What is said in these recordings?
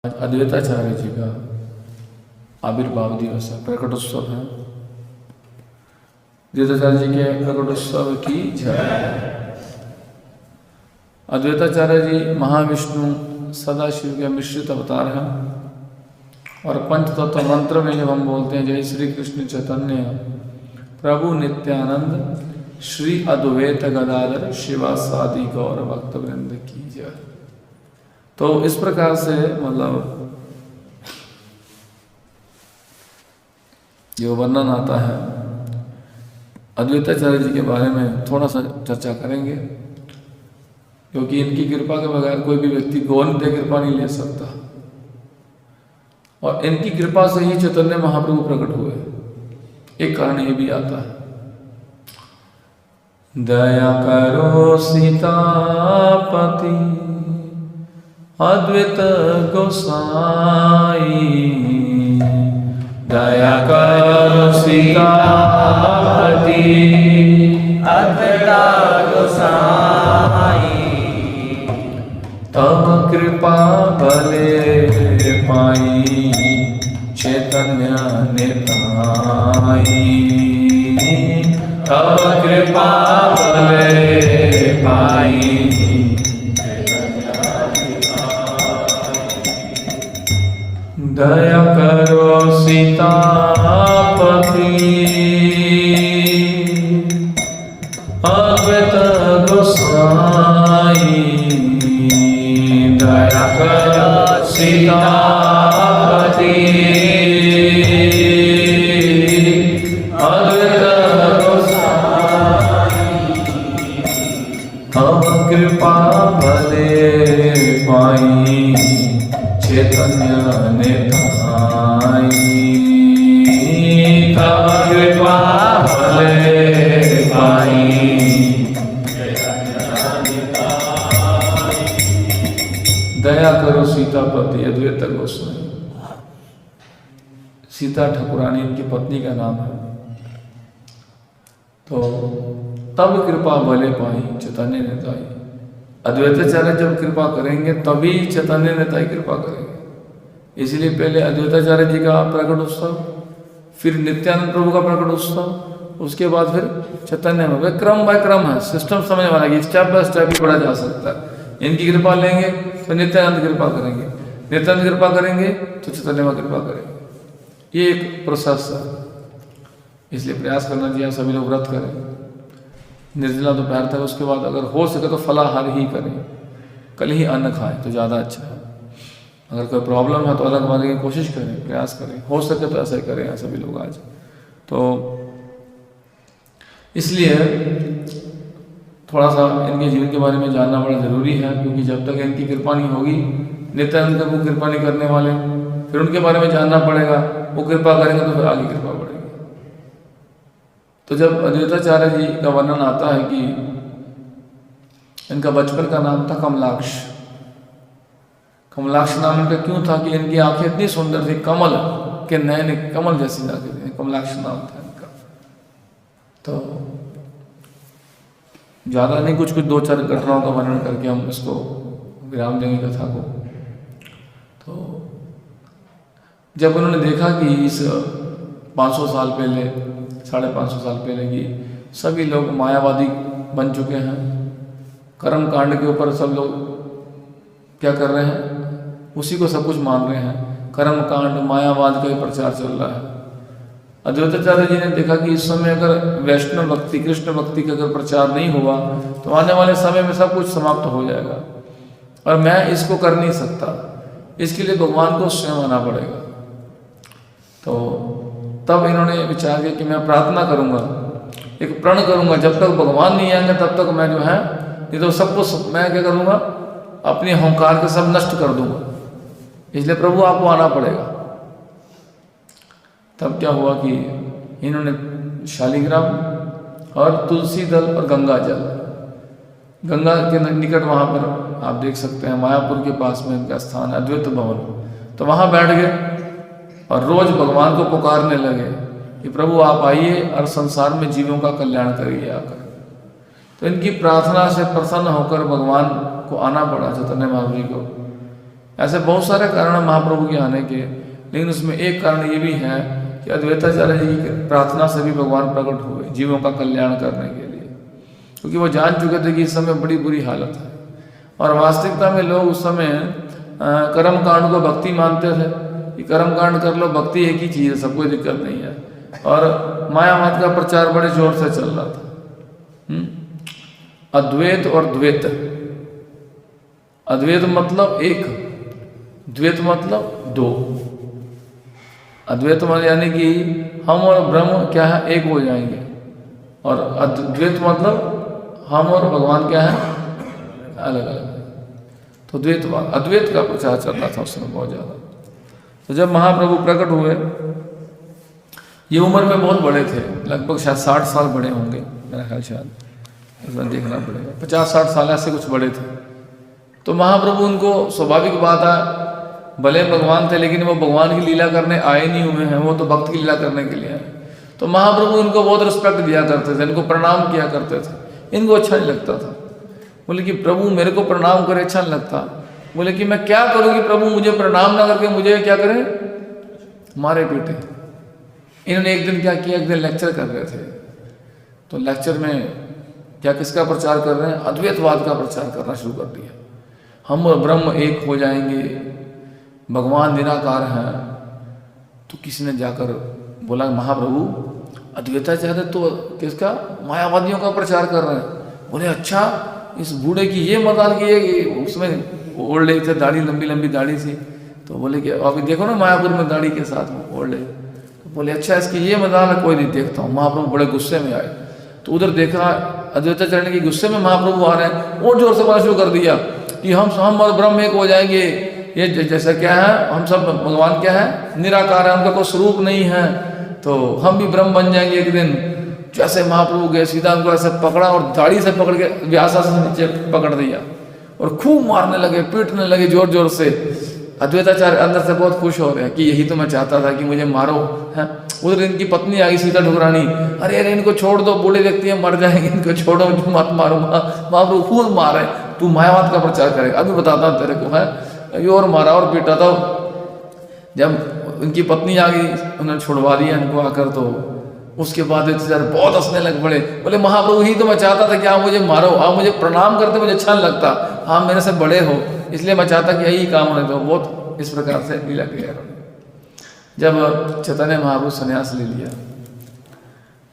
आज अद्वैताचार्य जी का आविर्भाव दिवस है, प्रकटोत्सव है। अद्वैताचार्य जी के प्रकटोत्सव की जय। अद्वैताचार्य जी महाविष्णु सदाशिव के मिश्रित अवतार हैं और पंचतत्व मंत्र में जब हम बोलते हैं जय श्री कृष्ण चैतन्य प्रभु नित्यानंद श्री अद्वैत गदाधर शिवासादि गौर भक्त वृंद की जय, तो इस प्रकार से मतलब जो वर्णन आता है अद्वैताचार्य जी के बारे में थोड़ा सा चर्चा करेंगे, क्योंकि इनकी कृपा के बगैर कोई भी व्यक्ति गौर कृपा नहीं ले सकता और इनकी कृपा से ही चैतन्य महाप्रभु प्रकट हुए। एक कारण ये भी आता है, दया करो सीतापति अद्वैत गोसाई, दया करो सीतापति अद्वैत गोसाई, तब कृपा भले पाई चैतन्य निताई, तब कृपा भले पाई दया करो सीतापति अद्वैत गोसाई, दया करो सीतापति अद्वैत गोसाई, हम कृपा भले पाई चैतन्य निताई, तब कृपा भले पाई दया करो सीतापति अद्वैत गोसाई। सीता ठाकुरानी इनकी पत्नी का नाम है। तो तब कृपा भले पाई चैतन्य निताई, अद्वैताचार्य जब कृपा करेंगे तभी चैतन्य निताई कृपा करेंगे। इसलिए पहले अद्वैताचार्य जी का प्रकट उत्सव, फिर नित्यानंद प्रभु का प्रकट उत्सव, उसके बाद फिर चैतन्य में क्रम बाय क्रम है, सिस्टम समझ वाला है, स्टेप बाय स्टेप ही पढ़ा जा सकता है। इनकी कृपा लेंगे तो नित्यानंद कृपा करेंगे, नित्यानंद कृपा करेंगे तो चैतन्य में कृपा करेंगे। ये एक प्रोसेस है, इसलिए प्रयास करना चाहिए सभी लोग व्रत करें, निर्जला दोपहर तक, उसके बाद अगर हो सके तो फलाहार ही करें, कल ही अन्न खाएं तो ज़्यादा अच्छा है। अगर कोई प्रॉब्लम है तो अलग मारने की कोशिश करें, प्रयास करें, हो सके तो ऐसा ही करें सभी लोग आज। तो इसलिए थोड़ा सा इनके जीवन के बारे में जानना बड़ा ज़रूरी है, क्योंकि जब तक इनकी कृपा नहीं होगी, नित्यानंद का वो कृपा नहीं करने वाले, फिर उनके बारे में जानना पड़ेगा, वो कृपा करेंगे तो फिर आगे कृपा बढ़ेगी। तो जब अद्वैताचार्य जी का वर्णन आता है कि इनका बचपन का नाम था कमलाक्ष। कमलाक्ष नाम इनका क्यों था कि इनकी आंखें इतनी सुंदर थी, कमल के नयन कमल जैसी आंखें थी, कमलाक्ष नाम था इनका। तो ज़्यादा नहीं, कुछ कुछ दो चार घटनाओं का वर्णन करके हम इसको विराम देंगे कथा को। तो जब उन्होंने देखा कि इस 500 साल पहले, 550 साल पहले की सभी लोग मायावादी बन चुके हैं, कर्म कांड के ऊपर सब लोग क्या कर रहे हैं, उसी को सब कुछ मान रहे हैं, कर्म कांड मायावाद का ही प्रचार चल रहा है। अद्वैताचार्य जी ने देखा कि इस समय अगर वैष्णव भक्ति कृष्ण भक्ति का अगर प्रचार नहीं हुआ तो आने वाले समय में सब कुछ समाप्त हो जाएगा, और मैं इसको कर नहीं सकता, इसके लिए भगवान को स्वयं आना पड़ेगा। तो तब इन्होंने विचार किया कि मैं प्रार्थना करूंगा, एक प्रण करूंगा, जब तक भगवान नहीं आएंगे तब तक मैं जो है ये तो सब कुछ मैं क्या करूंगा, अपने अहंकार के सब नष्ट कर दूंगा, इसलिए प्रभु आपको आना पड़ेगा। तब क्या हुआ कि इन्होंने शालिग्राम और तुलसी दल और गंगा जल, गंगा के निकट वहाँ पर आप देख सकते हैं मायापुर के पास में इनका स्थान है अद्वैत भवन, तो वहाँ बैठ गए और रोज भगवान को पुकारने लगे कि प्रभु आप आइए और संसार में जीवों का कल्याण करिए आकर। तो इनकी प्रार्थना से प्रसन्न होकर भगवान को आना पड़ा चैतन्य महाप्रभु जी को। ऐसे बहुत सारे कारण हैं महाप्रभु के आने के, लेकिन उसमें एक कारण ये भी है कि अद्वैताचार्य जी की प्रार्थना से भी भगवान प्रकट हुए जीवों का कल्याण करने के लिए, क्योंकि वो जान चुके थे कि इस समय बड़ी बुरी हालत है। और वास्तविकता में लोग उस समय कर्म कांड को भक्ति मानते थे कि कर्म कांड कर लो, भक्ति एक ही चीज़ है, सब कोई दिक्कत नहीं है। और मायावाद का प्रचार बड़े जोर से चल रहा था। अद्वैत और द्वैत, अद्वैत मतलब एक, द्वैत मतलब दो। अद्वैत मतलब यानी कि हम और ब्रह्म क्या है, एक हो जाएंगे, और अद्वैत मतलब हम और भगवान क्या है, अलग अलग। तो द्वैतवाद, अद्वैत का प्रचार चल रहा था उस समय बहुत ज़्यादा। तो जब महाप्रभु प्रकट हुए, ये उम्र में बहुत बड़े थे, लगभग शायद 60 साल बड़े होंगे मेरा ख्याल, शायद इसमें देखना पड़ेगा, 50-60 साल ऐसे कुछ बड़े थे। तो महाप्रभु उनको, स्वाभाविक बात है, भले भगवान थे लेकिन वो भगवान की लीला करने आए नहीं हुए हैं, वो तो भक्त की लीला करने के लिए आए। तो महाप्रभु इनको बहुत रिस्पेक्ट दिया करते थे, इनको प्रणाम किया करते थे। इनको अच्छा नहीं लगता था, बोले कि प्रभु मेरे को प्रणाम करे, अच्छा नहीं लगता। बोले कि मैं क्या करूँ कि प्रभु मुझे प्रणाम ना करके मुझे क्या करें, मारे पीटे। इन्होंने एक दिन क्या किया, एक दिन लेक्चर कर रहे थे, तो लेक्चर में क्या किसका प्रचार कर रहे हैं, अद्वैतवाद का प्रचार करना शुरू कर दिया। हम और ब्रह्म एक हो जाएंगे, भगवान निराकार हैं। तो किसी ने जाकर बोला, महाप्रभु अद्वैताचार्य तो किसका, मायावादियों का प्रचार कर रहे हैं। बोले अच्छा, इस बूढ़े की ये मजाल की है कि उसमें ओल्ड एज थे, दाढ़ी लंबी लंबी दाढ़ी सी। तो बोले कि अभी देखो ना मायापुर में दाढ़ी के साथ ओल्ड एज। तो बोले अच्छा इसकी ये मजाल है, कोई नहीं देखता हूँ। महाप्रभु बड़े गुस्से में आए, तो उधर देखा अद्वैताचार्य के गुस्से में महाप्रभु आ रहे हैं, और जोर से बोलना शुरू कर दिया कि हम और ब्रह्म एक हो जाएंगे। ये जैसा क्या है, हम सब भगवान क्या है, निराकार है, उनका कोई स्वरूप नहीं है, तो हम भी ब्रह्म बन जाएंगे एक दिन। जैसे महाप्रभु गए, सीधा उनको ऐसे पकड़ा और दाढ़ी से पकड़ के व्यासा से नीचे पकड़ दिया और खूब मारने लगे, पीटने लगे जोर जोर से। अद्वैताचार्य अंदर से बहुत खुश हो रहे हैं कि यही तो मैं चाहता था कि मुझे मारो है। उधर इनकी पत्नी आ गई सीता ठुकरानी, अरे अरे इनको छोड़ दो, बूढ़े व्यक्ति हैं, मर जाएंगे, इनको छोड़ो, मत मारो। महाप्रभु खूब मारे, तू मायावाद का प्रचार करेगा, अभी बताता हूँ तेरे को है। अभी और मारा और पीटा। था जब उनकी पत्नी आ गई, उन्होंने छुड़वा दिया इनको आकर, तो उसके बाद बहुत हंसने लग पड़े। बोले महाप्रभु ही तो मैं चाहता था कि आप मुझे मारो, आप मुझे प्रणाम करते मुझे अच्छा नहीं लगता, आप मेरे से बड़े हो, इसलिए मैं चाहता कि यही काम होने दो। बहुत इस प्रकार से लीला किया। जब चैतन्य महाप्रभु संन्यास ले लिया,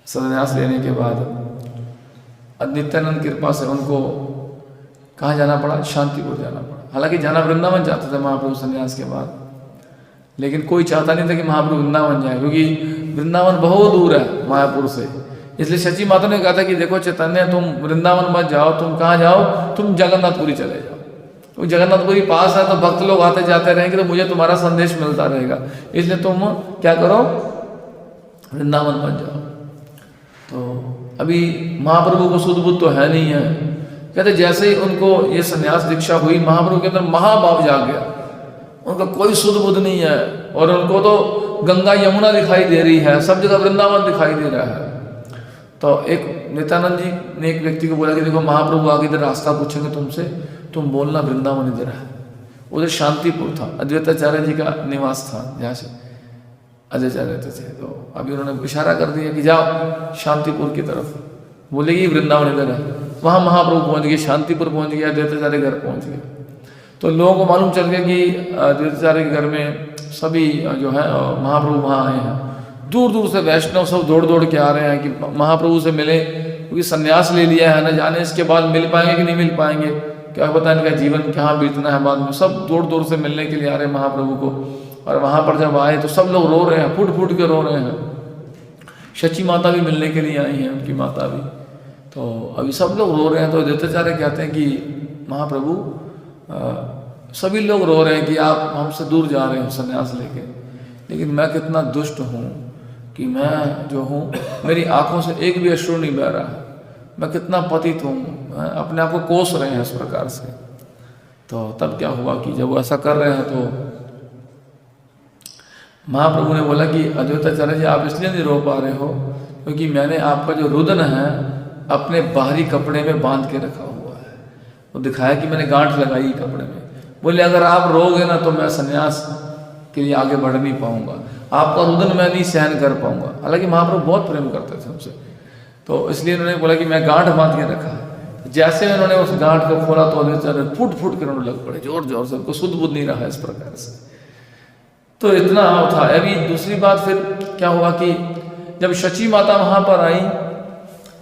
संन्यास लेने के बाद नित्यानंद कृपा से उनको कहाँ जाना पड़ा, शांतिपुर जाना पड़ा। हालांकि जाना वृंदावन चाहते थे महाप्रभु संन्यास के बाद, लेकिन कोई चाहता नहीं था कि महाप्रभु वृंदावन जाए, क्योंकि वृंदावन बहुत दूर है मायापुर से। इसलिए सची माता ने कहा था कि देखो चैतन्य, तुम वृंदावन मत जाओ, तुम कहाँ जाओ, तुम जगन्नाथपुरी चले जाओ। तो जगन्नाथपुरी पास है, तो भक्त लोग आते जाते रहेंगे, तो मुझे तुम्हारा संदेश मिलता रहेगा, इसलिए तुम क्या करो, वृंदावन मत जाओ। तो अभी महाप्रभु को शुद्ध बुद्ध तो है नहीं है। कहते जैसे ही उनको ये संन्यास दीक्षा हुई, महाप्रभु के अंदर महाभाव जाग गया, उनका कोई शुद्ध बुद्ध नहीं है, और उनको तो गंगा यमुना दिखाई दे रही है, सब जगह वृंदावन दिखाई दे रहा है। तो एक नित्यानंद जी ने एक व्यक्ति को बोला कि देखो महाप्रभु आगे इधर रास्ता पूछेंगे तुमसे, तुम बोलना वृंदावन इधर है। उधर शांतिपुर था, अद्वैताचार्य जी का निवास था, जहाँ से अद्वैताचार्य रहते थे। तो अभी उन्होंने इशारा कर दिया कि जाओ शांतिपुर की तरफ, बोले कि वृंदावन इधर है। वहाँ महाप्रभु पहुँच गए, शांतिपुर पहुँच गया, अद्वैताचार्य घर पहुँच गए। तो लोगों को मालूम चल गया कि अद्वैताचार्य के घर में सभी जो है महाप्रभु वहाँ आए हैं। दूर दूर से वैष्णव सब दौड़ दौड़ के आ रहे हैं कि महाप्रभु से मिले, क्योंकि संन्यास ले लिया है, न जाने इसके बाद मिल पाएंगे कि नहीं मिल पाएंगे, क्या पता इनका जीवन कहाँ बीतना है बाद में। सब दूर दूर से मिलने के लिए आ रहे हैं महाप्रभु को। और वहाँ पर जब आए तो सब लोग रो रहे हैं, फूट फूट के रो रहे हैं। शची माता भी मिलने के लिए आई हैं, उनकी माता भी। तो अभी सब लोग रो रहे हैं। तो अद्वैताचार्य कहते हैं कि महाप्रभु सभी लोग रो रहे हैं कि आप हमसे दूर जा रहे हो संन्यास लेके, लेकिन मैं कितना दुष्ट हूँ कि मैं जो हूँ, मेरी आंखों से एक भी अश्रु नहीं बह रहा है, मैं कितना पतित हूँ, अपने आप को कोस रहे हैं इस प्रकार से। तो तब क्या हुआ कि जब वो ऐसा कर रहे हैं तो महाप्रभु ने बोला कि अद्वैताचार्य जी आप इसलिए नहीं रो पा रहे हो क्योंकि मैंने आपका जो रुदन है अपने बाहरी कपड़े में बांध के रखा हुआ है। तो दिखाया कि मैंने गांठ लगाई कपड़े में, बोले अगर आप रोगे ना तो मैं संन्यास के लिए आगे बढ़ नहीं पाऊंगा, आपका रुदन मैं नहीं सहन कर पाऊंगा। हालांकि महाप्रभु बहुत प्रेम करते थे हमसे, तो इसलिए उन्होंने बोला कि मैं गांठ बांध के रखा है। जैसे उन्होंने उस गांठ को खोला तो बेचारे फूट फूट कर उन्होंने लग पड़े जोर जोर से, उनको सुध बुध नहीं रहा इस प्रकार से। तो इतना था। अभी दूसरी बात फिर क्या हुआ कि जब शची माता वहां पर आई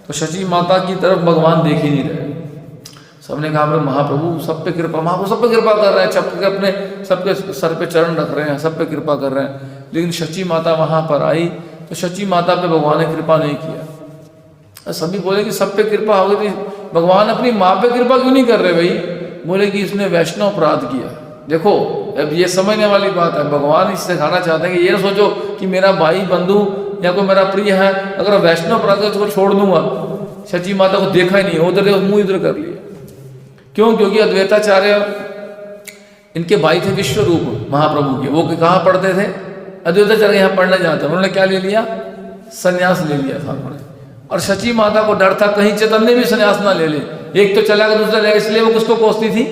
तो शची माता की तरफ भगवान देख ही नहीं रहे। सबने कहा महाप्रभु सब पे कृपा, महाप्रभु सब पे कृपा कर रहे हैं, सबके अपने सबके सर पे चरण रख रहे हैं, सब पे कृपा कर रहे हैं। लेकिन शची माता वहां पर आई तो शची माता पे भगवान ने कृपा नहीं किया। सभी बोले कि सब पे कृपा हो गई, भगवान अपनी माँ पे कृपा क्यों नहीं कर रहे भाई? बोले कि इसने वैष्णव अपराध किया। देखो अब ये समझने वाली बात है, भगवान इससे सिखाना चाहते हैं कि ये सोचो कि मेरा भाई बंधु या कोई मेरा प्रिय है, अगर वैष्णव अपराध है तो उसको छोड़ दूंगा। शची माता को देखा ही नहीं, उधर मुंह इधर कर लिया। क्यों? क्योंकि अद्वैताचार्य इनके भाई थे विश्वरूप महाप्रभु के, वो कहाँ पढ़ते थे? अद्वैताचार्य यहाँ पढ़ने जाते, उन्होंने क्या ले लिया? संन्यास ले लिया था उन्होंने। और शची माता को डर था कहीं चैतन्य भी संन्यास ना ले ले, एक तो चला गया दूसरा लेगा, इसलिए वो किसको कोसती थी?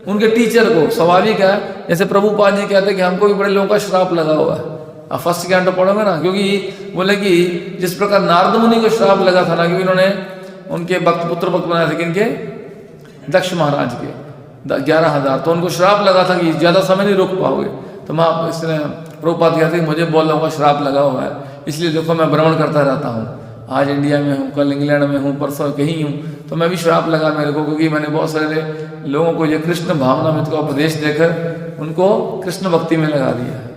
उनके टीचर को। स्वाभाविक है, जैसे प्रभुपाद जी कहते हैं कि हमको भी बड़े लोगों का श्राप लगा हुआ है। आप फर्स्ट ज्ञान तो पढ़ोगे ना, क्योंकि बोले कि जिस प्रकार नारद मुनि को श्राप लगा था ना, क्योंकि उन्होंने उनके भक्त पुत्र भक्त बनाए थे, किनके? दक्ष महाराज के 11,000, तो उनको श्राप लगा था कि ज़्यादा समय नहीं रोक पाओगे। तो माँ इसने प्रभुपाद कहते हैं मुझे बोल रहा श्राप लगा हुआ है, इसलिए देखो मैं भ्रमण करता रहता हूँ, आज इंडिया में हूँ, कल इंग्लैंड में हूँ, परसों कहीं हूँ, तो मैं भी श्राप लगा मेरे को, क्योंकि मैंने बहुत सारे लोगों को ये कृष्ण भावनामृत का उपदेश देकर उनको कृष्ण भक्ति में लगा दिया है।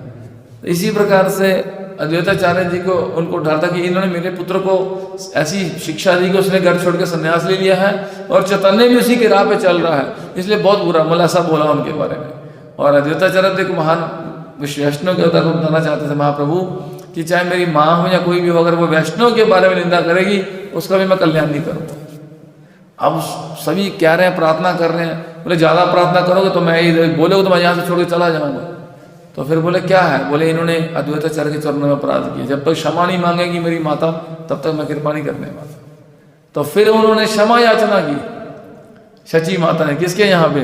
तो इसी प्रकार से अद्वैताचार्य जी को उनको डर था कि इन्होंने मेरे पुत्र को ऐसी शिक्षा दी कि उसने घर छोड़ के संन्यास ले लिया है और चैतन्य भी उसी के राह पे चल रहा है, इसलिए बहुत बुरा मतलब ऐसा बोला उनके बारे में। और अद्वैताचार्य एक महान वैष्णव के अवतार को बताना चाहते थे महाप्रभु कि चाहे मेरी माँ हो या कोई भी हो, अगर वो वैष्णव के बारे में निंदा करेगी उसका भी मैं कल्याण नहीं करूँगा। अब सभी कह रहे हैं, प्रार्थना कर रहे हैं, बोले ज़्यादा प्रार्थना करोगे तो मैं बोलोगे तो मैं यहाँ से छोड़ के चला जाऊँगा। तो फिर बोले क्या है? बोले इन्होंने अद्वैताचार्य के चरणों में अपराध किया, जब तक क्षमा नहीं मांगेगी मेरी माता तब तक मैं कृपा नहीं करने वाला। तो फिर उन्होंने क्षमा याचना की, शची माता ने, किसके यहाँ पे?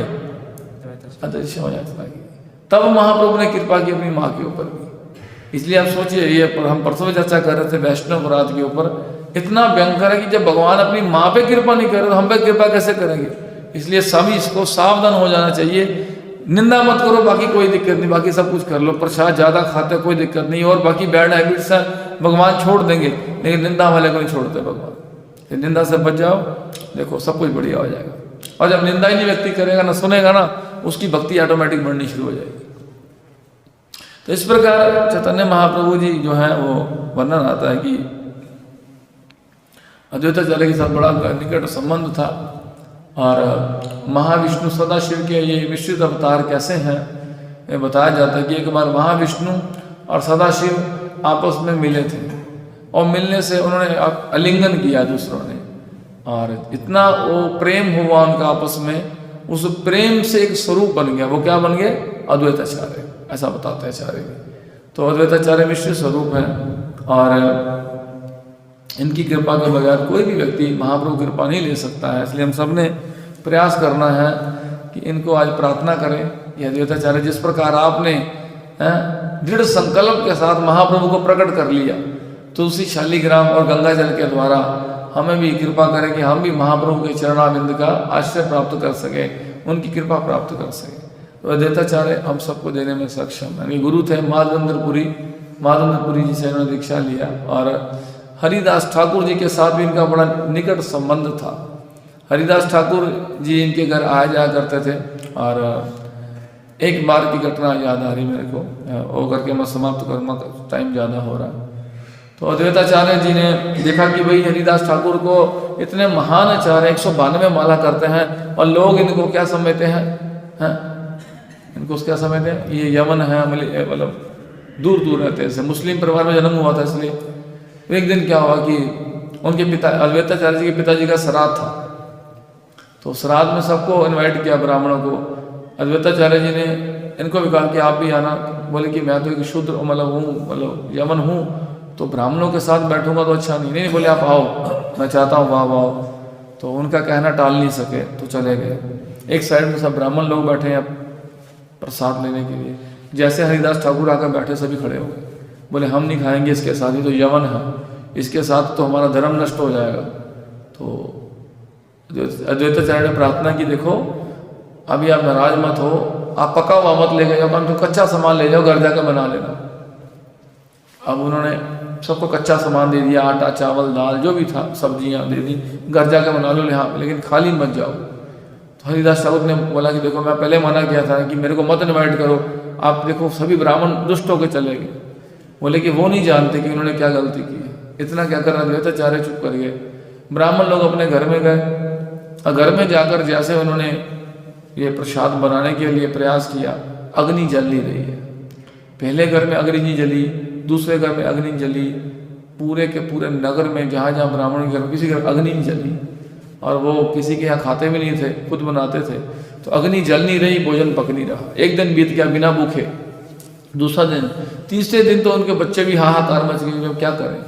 क्षमा याचना की। तब महाप्रभु ने कृपा की अपनी माँ के ऊपर भी। इसलिए आप सोचिए, ये हम परसों में चर्चा कर रहे थे वैष्णव अपराध के ऊपर, इतना भयंकर है कि जब भगवान अपनी माँ पे कृपा नहीं कर रहे तो हम पे कृपा कैसे करेंगे? इसलिए सभी इसको सावधान हो जाना चाहिए। निंदा मत करो, बाकी कोई दिक्कत नहीं, बाकी सब कुछ कर लो, प्रसाद ज़्यादा खाते कोई दिक्कत नहीं, और बाकी बैड हैबिट्स हैं भगवान छोड़ देंगे, लेकिन निंदा वाले को नहीं छोड़ते भगवान। निंदा से बच जाओ, देखो सब कुछ बढ़िया हो जाएगा। और जब निंदा ही नहीं व्यक्ति करेगा ना, सुनेगा ना, उसकी भक्ति ऑटोमेटिक बढ़नी शुरू हो जाएगी। तो इस प्रकार चैतन्य महाप्रभु जी जो है वो वर्णन आता है कि अद्वैताचार्य के साथ बड़ा निकट संबंध था। और महाविष्णु सदाशिव के ये मिश्रित अवतार कैसे हैं ये बताया जाता है कि एक बार महाविष्णु और सदाशिव आपस में मिले थे, और मिलने से उन्होंने आलिंगन किया दूसरों ने, और इतना वो प्रेम हुआ उनका आपस में, उस प्रेम से एक स्वरूप बन गया। वो क्या बन गए? अद्वैताचार्य, ऐसा बताते हैं आचार्य। तो अद्वैताचार्य मिश्र स्वरूप है, और इनकी कृपा के बगैर कोई भी व्यक्ति महाप्रभु कृपा नहीं ले सकता है। इसलिए हम सब ने प्रयास करना है कि इनको आज प्रार्थना करें। ये अद्वैताचार्य जिस प्रकार आपने दृढ़ संकल्प के साथ महाप्रभु को प्रकट कर लिया, तुलसी शालीग्राम और गंगा जल के द्वारा हमें भी कृपा करें कि हम भी महाप्रभु के चरणाबिंद का आश्रय प्राप्त कर सके, उनकी कृपा प्राप्त कर सके। तो अद्वैताचार्य हम सबको देने में सक्षम है। गुरु थे माधवेंद्रपुरी जी से इन्होंने दीक्षा लिया, और हरिदास ठाकुर जी के साथ भी इनका बड़ा निकट संबंध था। हरिदास ठाकुर जी इनके घर आया जाया करते थे, और एक बार की घटना याद आ रही मेरे को, वो करके मैं समाप्त करूँगा, टाइम ज़्यादा हो रहा। तो अद्वैताचार्य जी ने देखा कि भाई हरिदास ठाकुर को इतने महान आचार्य 192 माला करते हैं, और लोग इनको क्या समझते हैं? इनको क्या समझते हैं? ये यमन है, मतलब दूर दूर रहते हैं, मुस्लिम परिवार में जन्म हुआ था। इसलिए एक दिन क्या हुआ कि उनके पिता अद्वैताचार्य जी के पिताजी का श्राद्ध था, तो श्राद्ध में सबको इनवाइट किया ब्राह्मणों को। अद्वैताचार्य जी ने इनको भी कहा कि आप भी आना। बोले कि मैं तो एक शूद्र मतलब यमन हूँ, तो ब्राह्मणों के साथ बैठूंगा तो अच्छा नहीं। नहीं बोले आप आओ, मैं चाहता हूँ आप आओ। तो उनका कहना टाल नहीं सके, तो चले गए। एक साइड में सब ब्राह्मण लोग बैठे हैं, प्रसाद लेने के लिए। जैसे हरिदास ठाकुर आकर बैठे सभी खड़े हो गए, बोले हम नहीं खाएंगे इसके साथ, ही तो यवन है, इसके साथ तो हमारा धर्म नष्ट हो जाएगा। तो अद्वैताचार्य ने प्रार्थना की, देखो अभी आप नाराज मत हो, आप पका हुआ मत ले जाओ, हम तो कच्चा सामान ले जाओ, घर जाकर बना लेना। अब उन्होंने सबको कच्चा सामान दे दिया, आटा चावल दाल जो भी था, सब्जियां दे दी, घर जाकर बना लो यहाँ, लेकिन खाली मत जाओ। तो हरिदास ठाकुर ने बोला कि देखो मैं पहले मना किया था कि मेरे को मत इन्वाइट करो, आप देखो सभी ब्राह्मण दुष्ट होकर चले गए। बोले कि वो नहीं जानते कि उन्होंने क्या गलती की है, इतना क्या करना। अद्वैताचार्य चुप कर गए। ब्राह्मण लोग अपने घर में गए और घर में जाकर जैसे उन्होंने ये प्रसाद बनाने के लिए प्रयास किया, अग्नि जल नहीं रही है। पहले घर में अग्नि नहीं जली, दूसरे घर में अग्नि जली, पूरे के पूरे नगर में जहाँ जहाँ ब्राह्मण के घर, किसी घर अग्नि नहीं जली। और वो किसी के यहाँ खाते भी नहीं थे, खुद बनाते थे। तो अग्नि जल नहीं रही, भोजन पक नहीं रहा। एक दिन बीत गया बिना भूखे, दूसरा दिन, तीसरे दिन तो उनके बच्चे भी हाहाकार मच गए, अब क्या करें।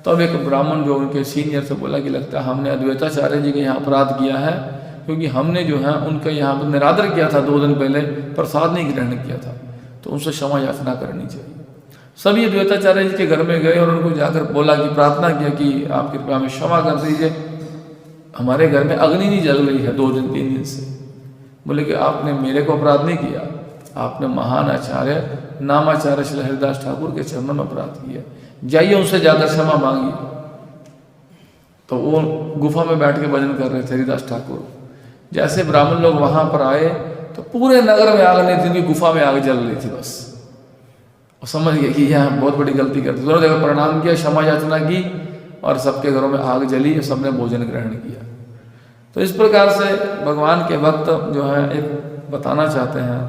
तो अब एक ब्राह्मण जो उनके सीनियर से बोला कि लगता है हमने अद्वैताचार्य जी के यहाँ अपराध किया है, क्योंकि हमने जो है उनके यहाँ पर निरादर किया था 2 दिन पहले, प्रसाद नहीं ग्रहण किया था, तो उनसे क्षमा याचना करनी चाहिए। सभी अद्वैताचार्य जी के घर में गए और उनको जाकर बोला कि प्रार्थना किया कि आप कृपया हमें क्षमा कर दीजिए, हमारे घर में अग्नि नहीं जल रही है 2 दिन 3 दिन से। बोले कि आपने मेरे को अपराध नहीं किया, आपने महान आचार्य नामाचार्य श्री हरिदास ठाकुर के चरणों में अपराध किया, जाइए उनसे जाकर क्षमा मांगिए। तो वो गुफा में बैठ के भजन कर रहे थे हरिदास ठाकुर। जैसे ब्राह्मण लोग वहां पर आए तो पूरे नगर में आग नहीं थी, उनकी गुफा में आग जल रही थी बस। और समझ गए कि यह बहुत बड़ी गलती करते, दोनों जगह प्रणाम किया, क्षमा याचना की और सबके घरों में आग जली और सबने भोजन ग्रहण किया। तो इस प्रकार से भगवान के भक्त जो है एक बताना चाहते हैं,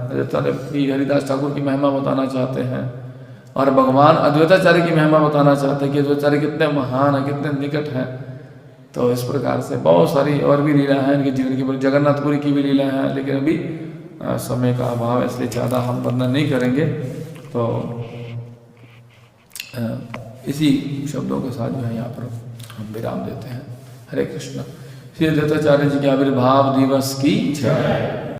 हरिदास ठाकुर की महिमा बताना चाहते हैं, और भगवान अद्वैताचार्य की महिमा बताना चाहते हैं कि अद्वैताचार्य कितने महान है, कितने निकट हैं। तो इस प्रकार से बहुत सारी और भी लीला है इनके जीवन की, जगन्नाथपुरी की भी लीला है, लेकिन अभी समय का अभाव है इसलिए ज़्यादा हम वर्णन नहीं करेंगे। तो इसी शब्दों के साथ जो है यहाँ पर हम विराम देते हैं। हरे कृष्ण। श्री अद्वैताचार्य जी के आविर्भाव दिवस की जय।